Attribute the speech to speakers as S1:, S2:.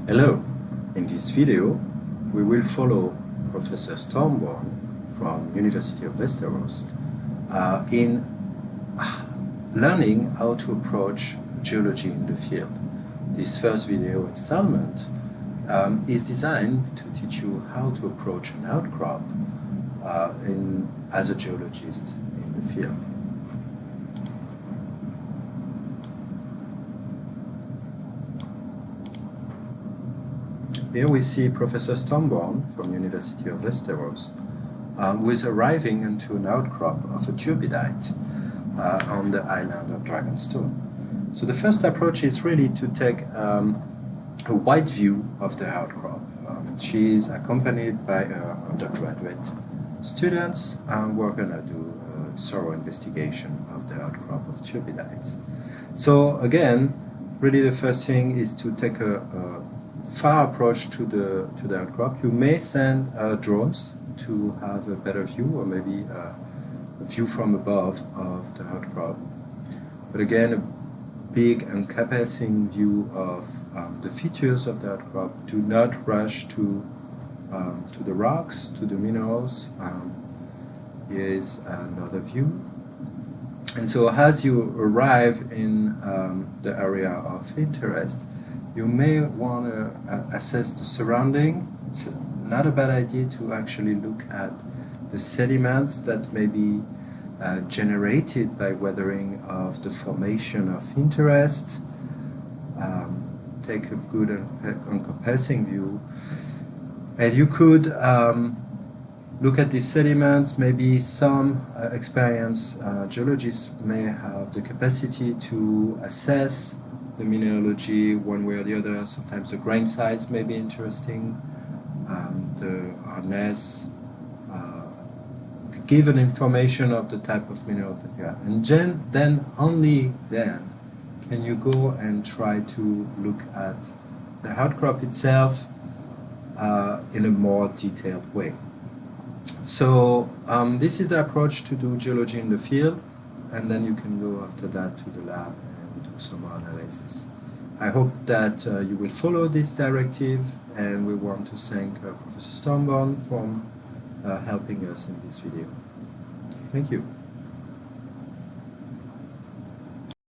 S1: Hello, in this video we will follow Professor Stormborn from University of Westeros in learning how to approach geology in the field. This first video installment is designed to teach you how to approach an outcrop as a geologist in the field. Here we see Professor Stormborn from University of Westeros who is arriving into an outcrop of a turbidite on the island of Dragonstone. So the first approach is really to take a wide view of the outcrop. She is accompanied by her undergraduate students, and we're going to do a thorough investigation of the outcrop of turbidites. So again, really the first thing is to take a far approach to the outcrop. You may send drones to have a better view, or maybe a view from above of the outcrop. But again, a big encompassing view of the features of the outcrop. Do not rush to the rocks, to the minerals. Here is another view. And so as you arrive in the area of interest, you may want to assess the surrounding. It's not a bad idea to actually look at the sediments that may be generated by weathering of the formation of interest. Take a good encompassing view. And you could look at these sediments. Maybe some experienced geologists may have the capacity to assess the mineralogy one way or the other. Sometimes the grain size may be interesting, the hardness, give an information of the type of mineral that you have. And then, only then, can you go and try to look at the outcrop itself in a more detailed way. So this is the approach to do geology in the field, and then you can go after that to the lab and do some more analysis. I hope that you will follow this directive, and we want to thank Professor Stormborn for helping us in this video. Thank you.